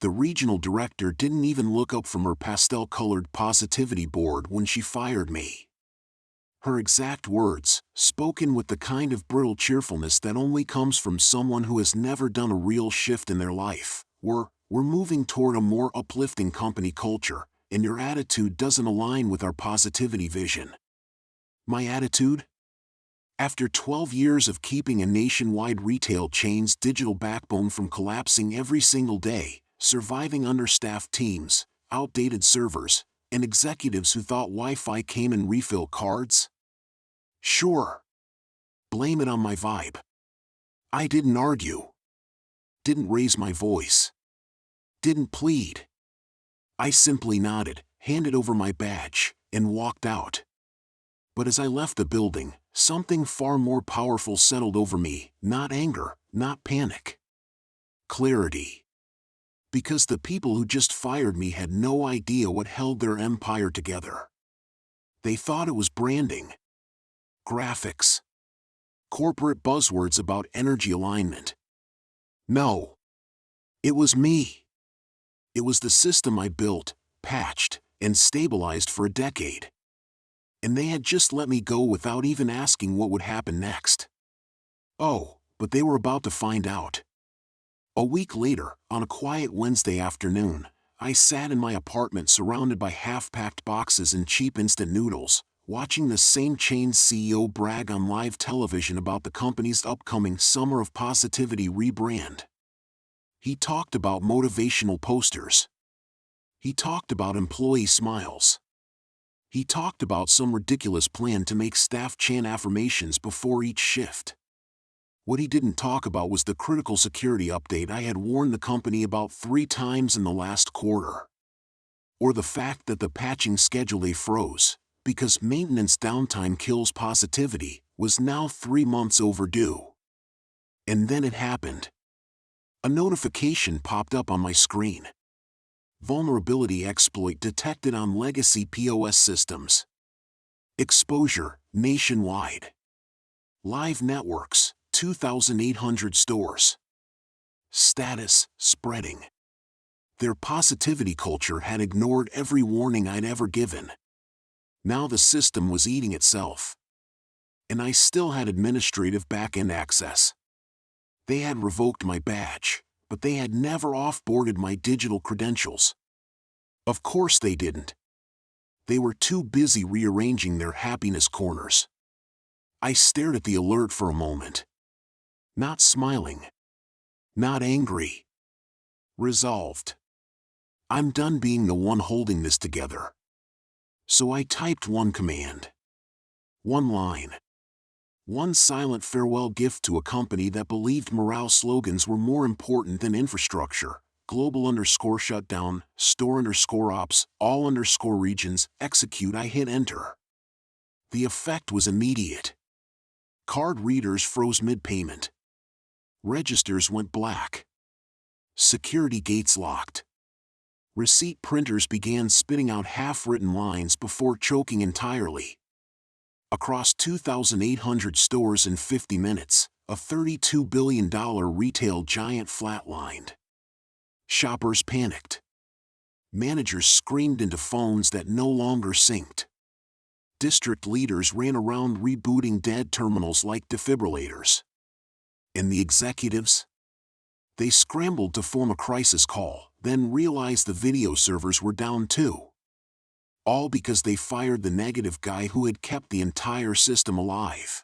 The regional director didn't even look up from her pastel-colored positivity board when she fired me. Her exact words, spoken with the kind of brittle cheerfulness that only comes from someone who has never done a real shift in their life, were, "We're moving toward a more uplifting company culture, and your attitude doesn't align with our positivity vision." My attitude? After 12 years of keeping a nationwide retail chain's digital backbone from collapsing every single day, surviving understaffed teams, outdated servers, and executives who thought Wi-Fi came in refill cards? Sure. Blame it on my vibe. I didn't argue. Didn't raise my voice. Didn't plead. I simply nodded, handed over my badge, and walked out. But as I left the building, something far more powerful settled over me, not anger, not panic. Clarity. Because the people who just fired me had no idea what held their empire together. They thought it was branding, graphics, corporate buzzwords about energy alignment. No. It was me. It was the system I built, patched, and stabilized for a decade. And they had just let me go without even asking what would happen next. Oh, but they were about to find out. A week later, on a quiet Wednesday afternoon, I sat in my apartment surrounded by half-packed boxes and cheap instant noodles, watching the same chain's CEO brag on live television about the company's upcoming Summer of Positivity rebrand. He talked about motivational posters. He talked about employee smiles. He talked about some ridiculous plan to make staff chant affirmations before each shift. What he didn't talk about was the critical security update I had warned the company about 3 times in the last quarter. Or the fact that the patching schedule they froze, because maintenance downtime kills positivity, was now 3 months overdue. And then it happened. A notification popped up on my screen. Vulnerability exploit detected on legacy POS systems. Exposure, nationwide. Live networks, 2,800 stores. Status, spreading. Their positivity culture had ignored every warning I'd ever given. Now the system was eating itself. And I still had administrative back-end access. They had revoked my badge, but they had never off-boarded my digital credentials. Of course they didn't. They were too busy rearranging their happiness corners. I stared at the alert for a moment. Not smiling. Not angry. Resolved. I'm done being the one holding this together. So I typed one command. One line. One silent farewell gift to a company that believed morale slogans were more important than infrastructure. Global_shutdown, store_ops, all_regions, execute. I hit enter. The effect was immediate. Card readers froze mid-payment. Registers went black. Security gates locked. Receipt printers began spitting out half-written lines before choking entirely. Across 2,800 stores in 50 minutes, a $32 billion retail giant flatlined. Shoppers panicked. Managers screamed into phones that no longer synced. District leaders ran around rebooting dead terminals like defibrillators. And the executives? They scrambled to form a crisis call, then realized the video servers were down too. All because they fired the negative guy who had kept the entire system alive.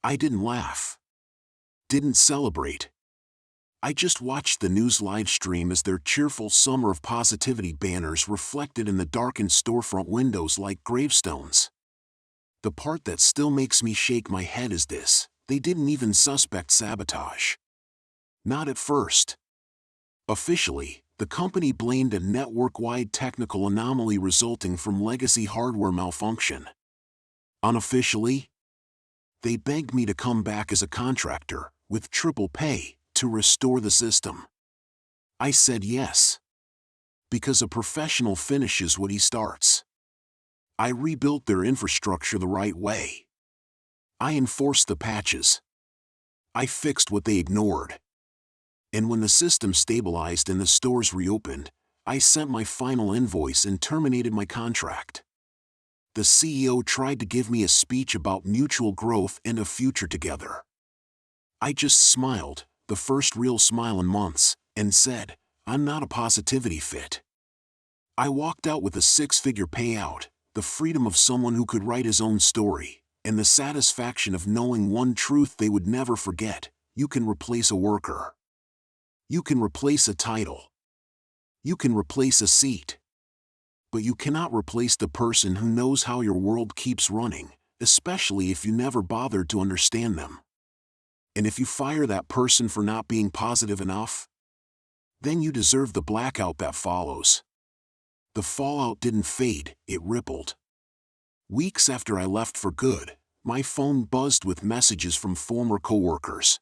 I didn't laugh. Didn't celebrate. I just watched the news live stream as their cheerful Summer of Positivity banners reflected in the darkened storefront windows like gravestones. The part that still makes me shake my head is this: they didn't even suspect sabotage. Not at first. Officially, the company blamed a network-wide technical anomaly resulting from legacy hardware malfunction. Unofficially, they begged me to come back as a contractor, with triple pay, to restore the system. I said yes. Because a professional finishes what he starts. I rebuilt their infrastructure the right way. I enforced the patches. I fixed what they ignored. And when the system stabilized and the stores reopened, I sent my final invoice and terminated my contract. The CEO tried to give me a speech about mutual growth and a future together. I just smiled, the first real smile in months, and said, "I'm not a positivity fit." I walked out with a six-figure payout, the freedom of someone who could write his own story, and the satisfaction of knowing one truth they would never forget: you can replace a worker. You can replace a title. You can replace a seat. But you cannot replace the person who knows how your world keeps running, especially if you never bothered to understand them. And if you fire that person for not being positive enough, then you deserve the blackout that follows. The fallout didn't fade, it rippled. Weeks after I left for good, my phone buzzed with messages from former coworkers.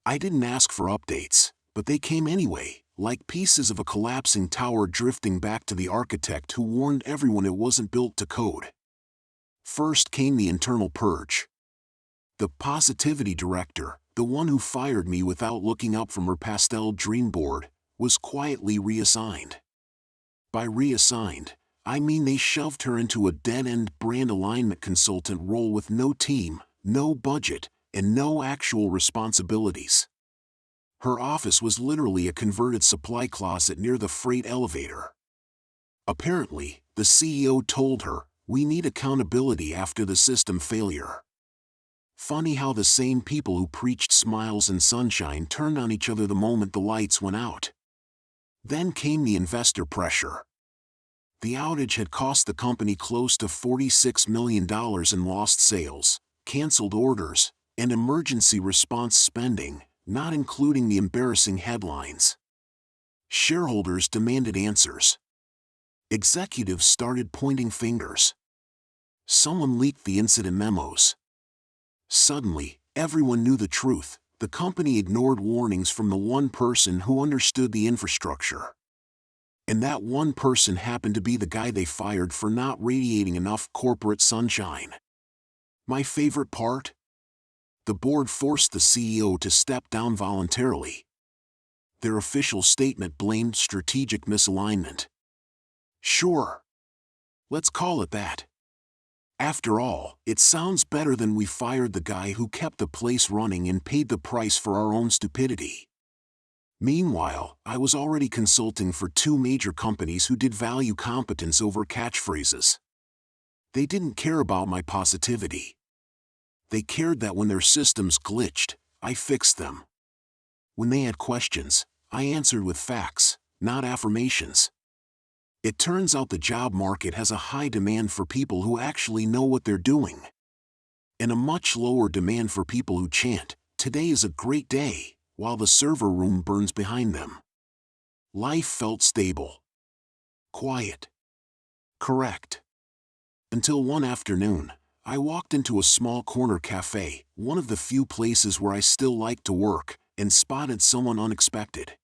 I didn't ask for updates, but they came anyway, like pieces of a collapsing tower drifting back to the architect who warned everyone it wasn't built to code. First came the internal purge. The positivity director, the one who fired me without looking up from her pastel dream board, was quietly reassigned. By reassigned, I mean they shoved her into a dead-end brand alignment consultant role with no team, no budget, and no actual responsibilities. Her office was literally a converted supply closet near the freight elevator. Apparently, the CEO told her, "We need accountability after the system failure." Funny how the same people who preached smiles and sunshine turned on each other the moment the lights went out. Then came the investor pressure. The outage had cost the company close to $46 million in lost sales, canceled orders, and emergency response spending, not including the embarrassing headlines. Shareholders demanded answers. Executives started pointing fingers. Someone leaked the incident memos. Suddenly, everyone knew the truth. The company ignored warnings from the one person who understood the infrastructure. And that one person happened to be the guy they fired for not radiating enough corporate sunshine. My favorite part? The board forced the CEO to step down voluntarily. Their official statement blamed strategic misalignment. Sure. Let's call it that. After all, it sounds better than we fired the guy who kept the place running and paid the price for our own stupidity. Meanwhile, I was already consulting for two major companies who did value competence over catchphrases. They didn't care about my positivity. They cared that when their systems glitched, I fixed them. When they had questions, I answered with facts, not affirmations. It turns out the job market has a high demand for people who actually know what they're doing, and a much lower demand for people who chant, "Today is a great day," while the server room burns behind them. Life felt stable. Quiet. Correct. Until one afternoon, I walked into a small corner cafe, one of the few places where I still like to work, and spotted someone unexpected.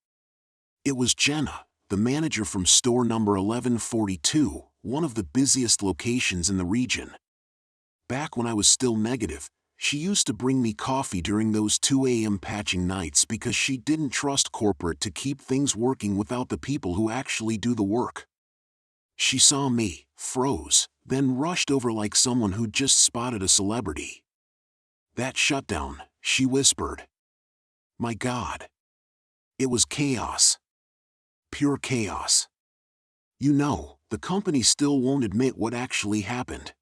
It was Jenna, the manager from store number 1142, one of the busiest locations in the region. Back when I was still negative, she used to bring me coffee during those 2 a.m. patching nights because she didn't trust corporate to keep things working without the people who actually do the work. She saw me, froze, then rushed over like someone who'd just spotted a celebrity. "That shutdown," she whispered. My God. It was chaos. Pure chaos. You know, the company still won't admit what actually happened.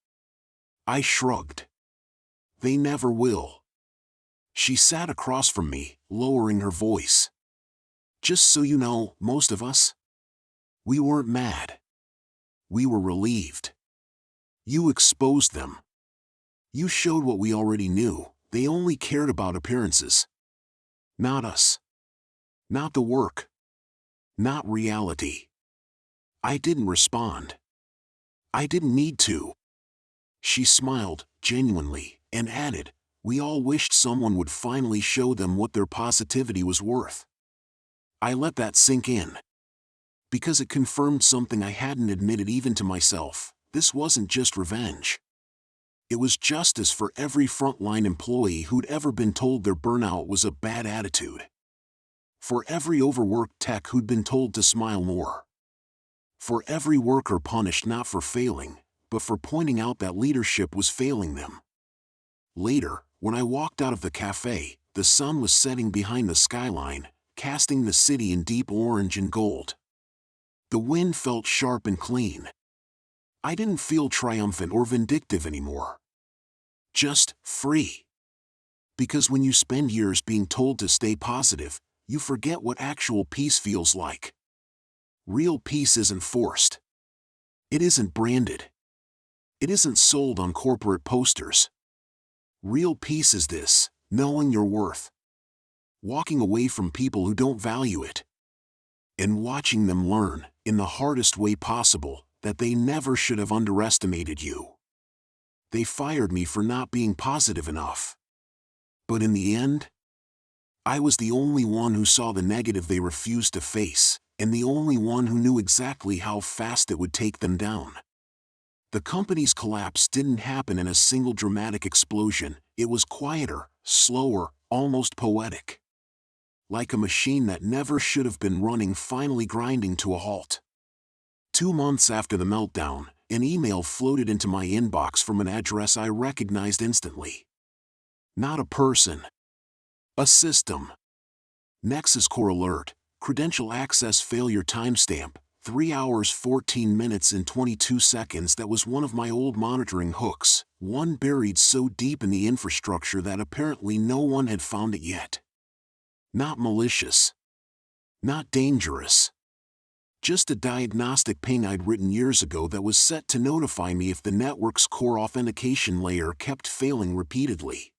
I shrugged. They never will. She sat across from me, lowering her voice. "Just so you know, most of us, we weren't mad. We were relieved. You exposed them. You showed what we already knew. They only cared about appearances. Not us. Not the work. Not reality." I didn't respond. I didn't need to. She smiled, genuinely, and added, "We all wished someone would finally show them what their positivity was worth." I let that sink in. Because it confirmed something I hadn't admitted even to myself. This wasn't just revenge. It was justice for every frontline employee who'd ever been told their burnout was a bad attitude. For every overworked tech who'd been told to smile more. For every worker punished not for failing, but for pointing out that leadership was failing them. Later, when I walked out of the cafe, the sun was setting behind the skyline, casting the city in deep orange and gold. The wind felt sharp and clean. I didn't feel triumphant or vindictive anymore. Just free. Because when you spend years being told to stay positive, you forget what actual peace feels like. Real peace isn't forced. It isn't branded. It isn't sold on corporate posters. Real peace is this: knowing your worth. Walking away from people who don't value it. And watching them learn, in the hardest way possible, that they never should have underestimated you. They fired me for not being positive enough. But in the end, I was the only one who saw the negative they refused to face, and the only one who knew exactly how fast it would take them down. The company's collapse didn't happen in a single dramatic explosion. It was quieter, slower, almost poetic. Like a machine that never should have been running finally grinding to a halt. 2 months after the meltdown, an email floated into my inbox from an address I recognized instantly. Not a person. A system. Nexus Core Alert, Credential Access Failure Timestamp, 3 hours 14 minutes and 22 seconds. That was one of my old monitoring hooks, one buried so deep in the infrastructure that apparently no one had found it yet. Not malicious. Not dangerous. Just a diagnostic ping I'd written years ago that was set to notify me if the network's core authentication layer kept failing repeatedly.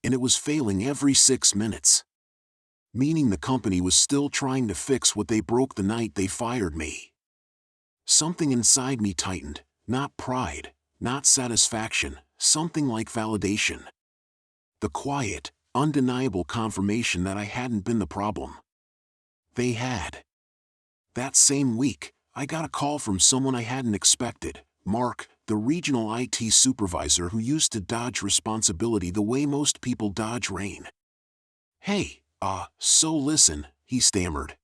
And it was failing every 6 minutes. Meaning the company was still trying to fix what they broke the night they fired me. Something inside me tightened, not pride, not satisfaction, something like validation. The quiet, undeniable confirmation that I hadn't been the problem. They had. That same week, I got a call from someone I hadn't expected, Mark, the regional IT supervisor who used to dodge responsibility the way most people dodge rain. "Hey, so listen," he stammered.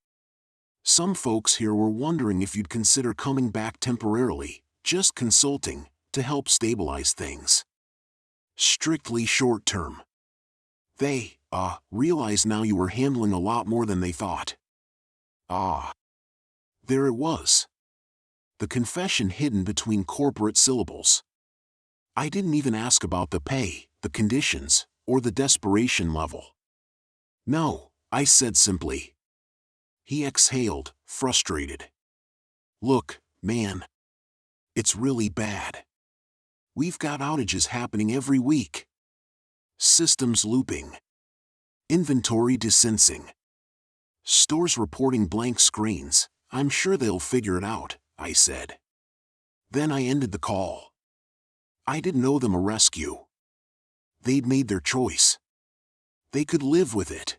"Some folks here were wondering if you'd consider coming back temporarily, just consulting, to help stabilize things. Strictly short term. They, realize now you were handling a lot more than they thought." There it was. The confession hidden between corporate syllables. I didn't even ask about the pay, the conditions, or the desperation level. "No," I said simply. He exhaled, frustrated. "Look, man. It's really bad. We've got outages happening every week. Systems looping. Inventory desensing. Stores reporting blank screens. I'm sure they'll figure it out," I said. Then I ended the call. I didn't owe them a rescue. They'd made their choice. They could live with it.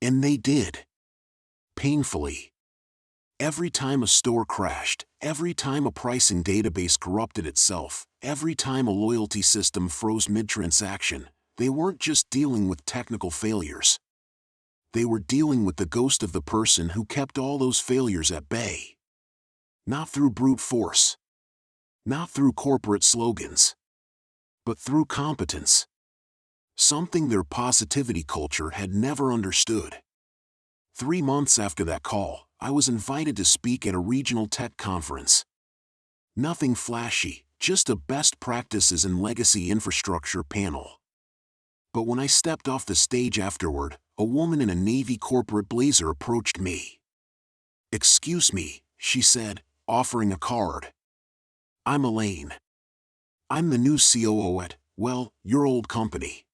And they did. Painfully. Every time a store crashed, every time a pricing database corrupted itself, every time a loyalty system froze mid-transaction, they weren't just dealing with technical failures. They were dealing with the ghost of the person who kept all those failures at bay. Not through brute force. Not through corporate slogans. But through competence. Something their positivity culture had never understood. 3 months after that call, I was invited to speak at a regional tech conference. Nothing flashy, just a best practices in legacy infrastructure panel. But when I stepped off the stage afterward, a woman in a Navy corporate blazer approached me. "Excuse me," she said, offering a card. "I'm Elaine. I'm the new COO at, well, your old company.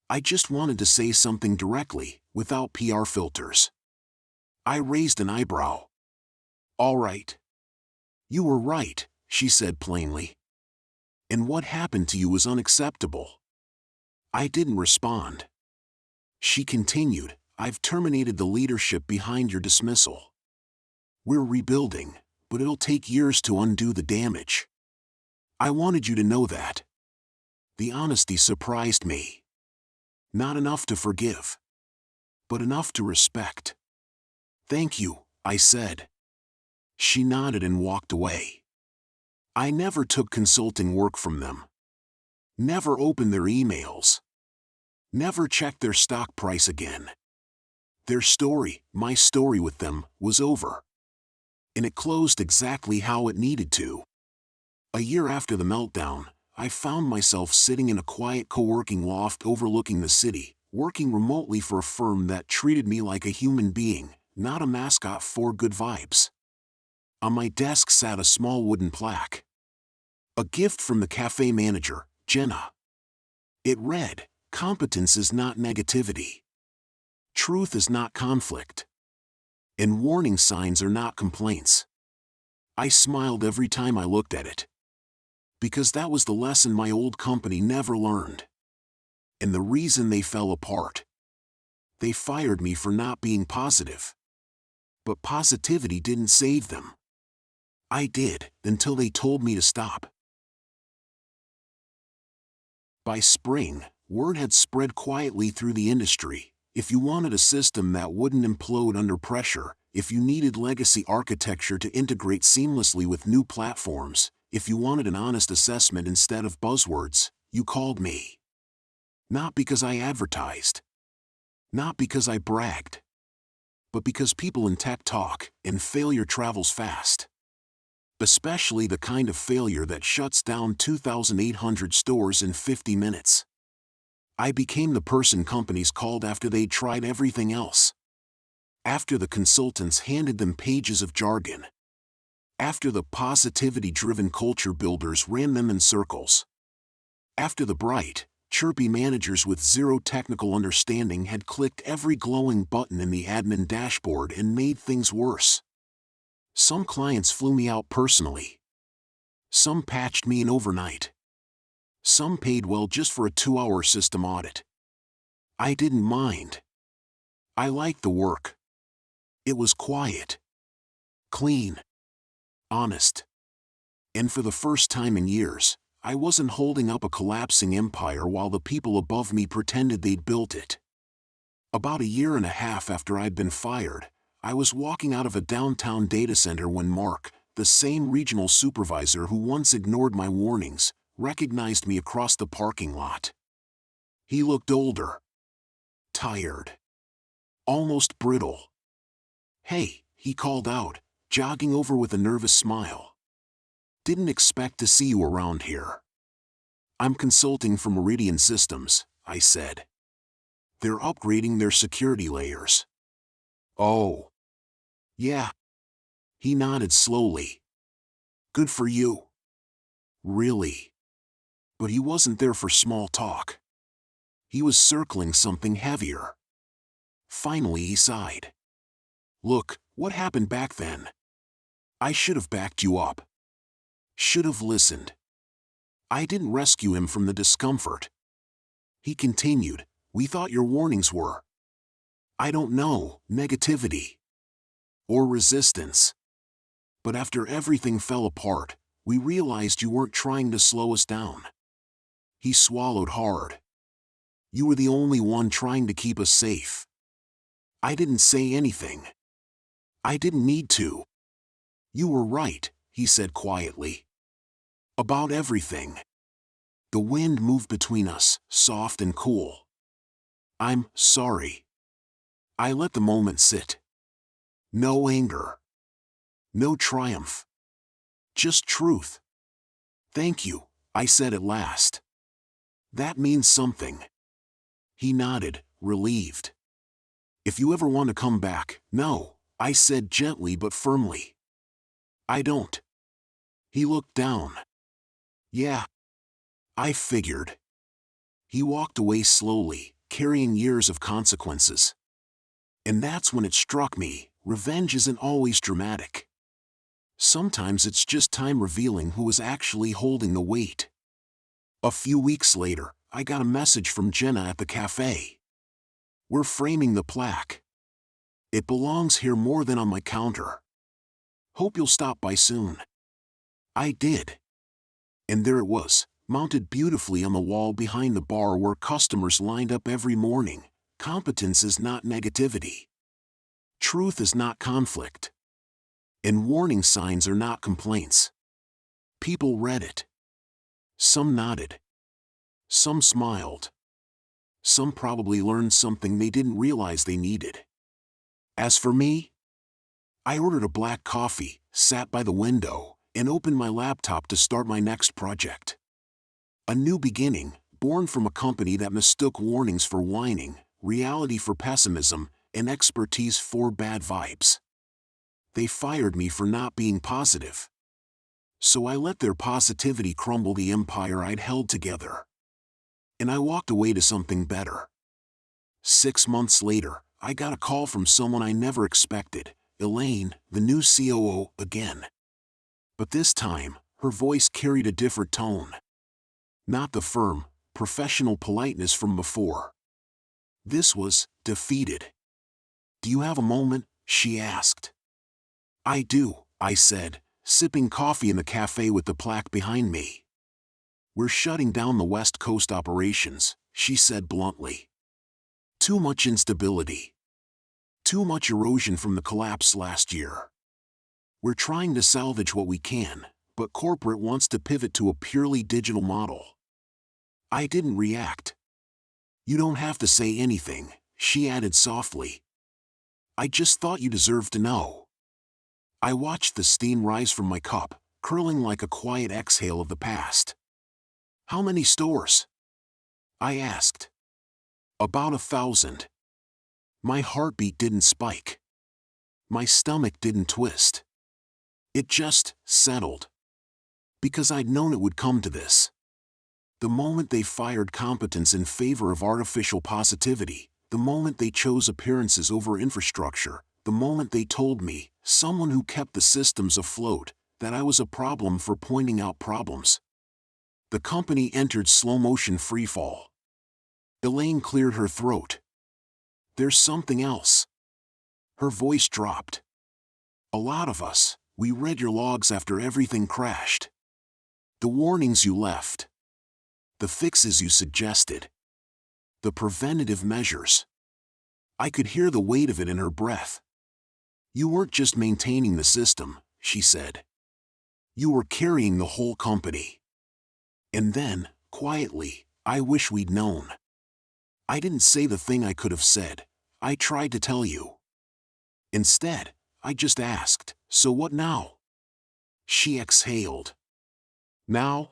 I just wanted to say something directly, without PR filters." I raised an eyebrow. "All right. You were right," she said plainly. "And what happened to you was unacceptable." I didn't respond. She continued, "I've terminated the leadership behind your dismissal. We're rebuilding, but it'll take years to undo the damage. I wanted you to know that." The honesty surprised me. Not enough to forgive. but enough to respect. "Thank you," I said. She nodded and walked away. I never took consulting work from them. Never opened their emails. Never checked their stock price again. Their story, my story with them, was over. And it closed exactly how it needed to. A year after the meltdown, I found myself sitting in a quiet co-working loft overlooking the city, working remotely for a firm that treated me like a human being, not a mascot for good vibes. On my desk sat a small wooden plaque. A gift from the cafe manager, Jenna. It read, "Competence is not negativity. Truth is not conflict. And warning signs are not complaints." I smiled every time I looked at it. Because that was the lesson my old company never learned. And the reason they fell apart. They fired me for not being positive. But positivity didn't save them. I did, until they told me to stop. By spring, word had spread quietly through the industry. If you wanted a system that wouldn't implode under pressure, if you needed legacy architecture to integrate seamlessly with new platforms, if you wanted an honest assessment instead of buzzwords, you called me. Not because I advertised. Not because I bragged. But because people in tech talk, and failure travels fast. Especially the kind of failure that shuts down 2,800 stores in 50 minutes. I became the person companies called after they'd tried everything else. After the consultants handed them pages of jargon. After the positivity-driven culture builders ran them in circles. After the bright, chirpy managers with zero technical understanding had clicked every glowing button in the admin dashboard and made things worse. Some clients flew me out personally. Some patched me in overnight. Some paid well just for a 2-hour system audit. I didn't mind. I liked the work. It was quiet. Clean. Honest. And for the first time in years, I wasn't holding up a collapsing empire while the people above me pretended they'd built it. About a year and a half after I'd been fired, I was walking out of a downtown data center when Mark, the same regional supervisor who once ignored my warnings, recognized me across the parking lot. He looked older. Tired. Almost brittle. "Hey," he called out, jogging over with a nervous smile. "Didn't expect to see you around here." "I'm consulting for Meridian Systems," I said. "They're upgrading their security layers." "Oh. Yeah." He nodded slowly. "Good for you." "Really?" But he wasn't there for small talk. He was circling something heavier. Finally he sighed. "Look, what happened back then? I should have backed you up. Should have listened. I didn't rescue him from the discomfort." He continued, "We thought your warnings were, I don't know, negativity. Or resistance. But after everything fell apart, we realized you weren't trying to slow us down." He swallowed hard. "You were the only one trying to keep us safe." I didn't say anything. I didn't need to. "You were right," he said quietly. "About everything." The wind moved between us, soft and cool. "I'm sorry." I let the moment sit. No anger. No triumph. Just truth. "Thank you," I said at last. "That means something." He nodded, relieved. "If you ever want to come back." "No," I said gently but firmly. "I don't." He looked down. "Yeah. I figured." He walked away slowly, carrying years of consequences. And that's when it struck me, revenge isn't always dramatic. Sometimes it's just time revealing who was actually holding the weight. A few weeks later, I got a message from Jenna at the cafe. "We're framing the plaque. It belongs here more than on my counter. Hope you'll stop by soon." I did. And there it was, mounted beautifully on the wall behind the bar where customers lined up every morning. Competence is not negativity. Truth is not conflict. And warning signs are not complaints. People read it. Some nodded. Some smiled. Some probably learned something they didn't realize they needed. As for me, I ordered a black coffee, sat by the window, and opened my laptop to start my next project. A new beginning, born from a company that mistook warnings for whining, reality for pessimism, and expertise for bad vibes. They fired me for not being positive. So I let their positivity crumble the empire I'd held together. And I walked away to something better. 6 months later, I got a call from someone I never expected, Elaine, the new COO, again. But this time, her voice carried a different tone. Not the firm, professional politeness from before. This was defeated. "Do you have a moment?" she asked. "I do," I said, sipping coffee in the cafe with the plaque behind me. "We're shutting down the West Coast operations," she said bluntly. "Too much instability. Too much erosion from the collapse last year. We're trying to salvage what we can, but corporate wants to pivot to a purely digital model." I didn't react. "You don't have to say anything," she added softly. "I just thought you deserved to know." I watched the steam rise from my cup, curling like a quiet exhale of the past. "How many stores?" I asked. "About 1,000. My heartbeat didn't spike. My stomach didn't twist. It just settled. Because I'd known it would come to this. The moment they fired competence in favor of artificial positivity, the moment they chose appearances over infrastructure, the moment they told me, someone who kept the systems afloat, that I was a problem for pointing out problems. The company entered slow-motion freefall. Elaine cleared her throat. "There's something else." Her voice dropped. "A lot of us, we read your logs after everything crashed. The warnings you left. The fixes you suggested. The preventative measures." I could hear the weight of it in her breath. "You weren't just maintaining the system," she said. "You were carrying the whole company." And then, quietly, "I wish we'd known." I didn't say the thing I could have said. I tried to tell you. Instead, I just asked, "So what now?" She exhaled. "Now?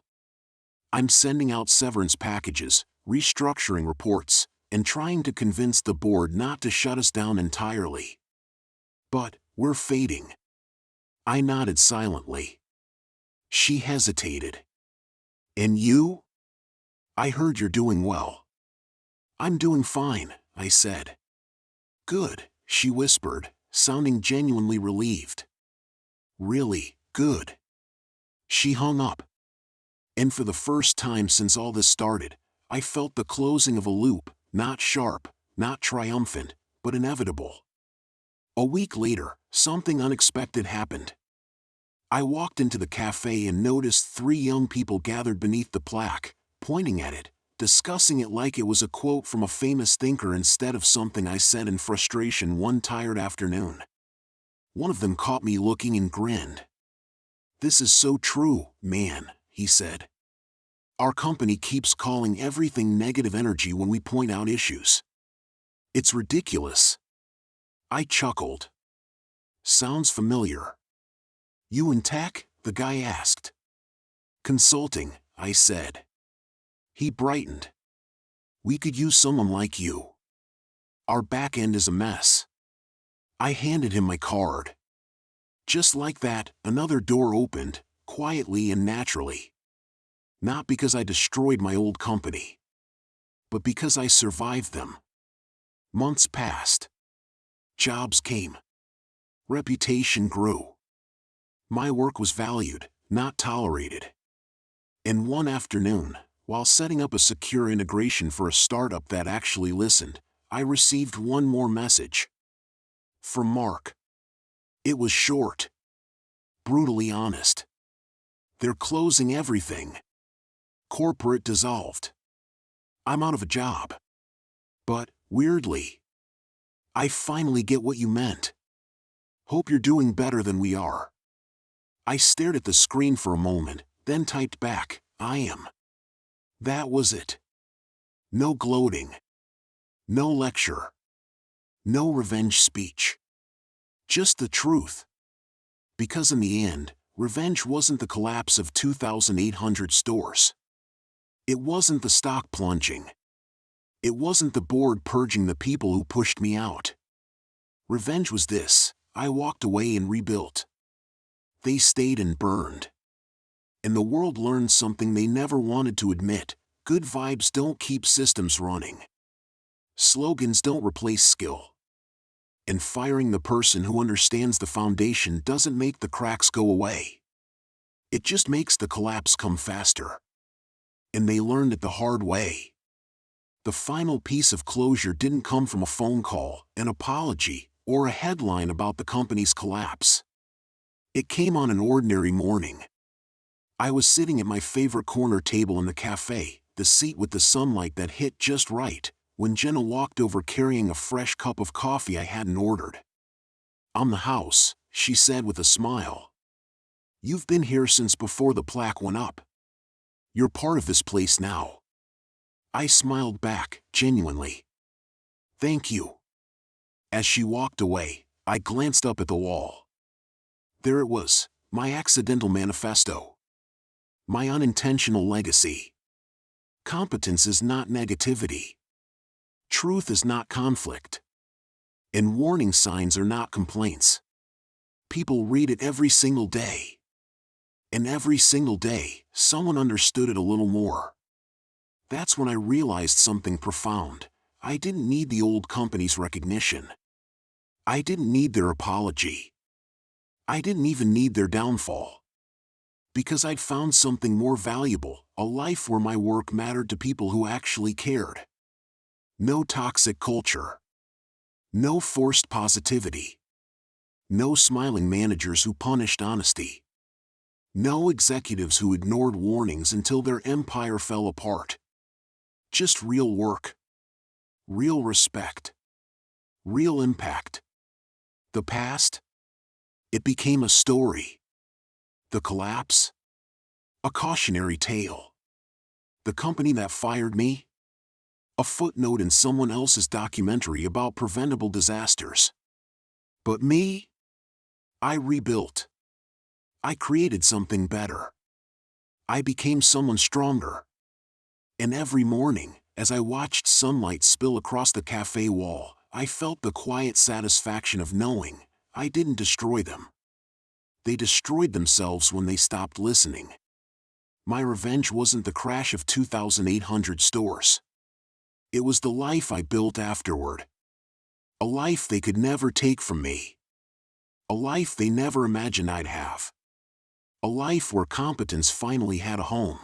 I'm sending out severance packages, restructuring reports, and trying to convince the board not to shut us down entirely. But we're fading." I nodded silently. She hesitated. "And you?" "I heard you're doing well." "I'm doing fine," I said. "Good," she whispered, sounding genuinely relieved. "Really, good." She hung up. And for the first time since all this started, I felt the closing of a loop, not sharp, not triumphant, but inevitable. A week later, something unexpected happened. I walked into the cafe and noticed 3 young people gathered beneath the plaque, pointing at it, discussing it like it was a quote from a famous thinker instead of something I said in frustration one tired afternoon. One of them caught me looking and grinned. "This is so true, man," he said. "Our company keeps calling everything negative energy when we point out issues. It's ridiculous." I chuckled. "Sounds familiar." "You in tech?" the guy asked. "Consulting," I said. He brightened. "We could use someone like you. Our back end is a mess." I handed him my card. Just like that, another door opened, quietly and naturally. Not because I destroyed my old company, but because I survived them. Months passed. Jobs came. Reputation grew. My work was valued, not tolerated. And one afternoon, while setting up a secure integration for a startup that actually listened, I received one more message. From Mark. It was short. Brutally honest. "They're closing everything. Corporate dissolved. I'm out of a job. But Weirdly, I finally get what you meant. Hope you're doing better than we are. I stared at the screen for a moment, then typed back, I am. That was it. No gloating. No lecture. No revenge speech. Just the truth. Because in the end, revenge wasn't the collapse of 2,800 stores. It wasn't the stock plunging. It wasn't the board purging the people who pushed me out. Revenge was this: I walked away and rebuilt. They stayed and burned. And the world learned something they never wanted to admit: good vibes don't keep systems running. Slogans don't replace skill. And firing the person who understands the foundation doesn't make the cracks go away. It just makes the collapse come faster. And they learned it the hard way. The final piece of closure didn't come from a phone call, an apology, or a headline about the company's collapse. It came on an ordinary morning. I was sitting at my favorite corner table in the cafe, the seat with the sunlight that hit just right, when Jenna walked over carrying a fresh cup of coffee I hadn't ordered. "I'm the house," she said with a smile. "You've been here since before the plaque went up. You're part of this place now." I smiled back, genuinely. "Thank you." As she walked away, I glanced up at the wall. There it was, my accidental manifesto. My unintentional legacy. Competence is not negativity. Truth is not conflict. And warning signs are not complaints. People read it every single day. And every single day, someone understood it a little more. That's when I realized something profound. I didn't need the old company's recognition. I didn't need their apology. I didn't even need their downfall. Because I'd found something more valuable, a life where my work mattered to people who actually cared. No toxic culture. No forced positivity. No smiling managers who punished honesty. No executives who ignored warnings until their empire fell apart. Just real work. Real respect. Real impact. The past? It became a story. The collapse? A cautionary tale. The company that fired me? A footnote in someone else's documentary about preventable disasters. But me? I rebuilt. I created something better. I became someone stronger. And every morning, as I watched sunlight spill across the cafe wall, I felt the quiet satisfaction of knowing I didn't destroy them. They destroyed themselves when they stopped listening. My revenge wasn't the crash of 2,800 stores. It was the life I built afterward. A life they could never take from me. A life they never imagined I'd have. A life where competence finally had a home.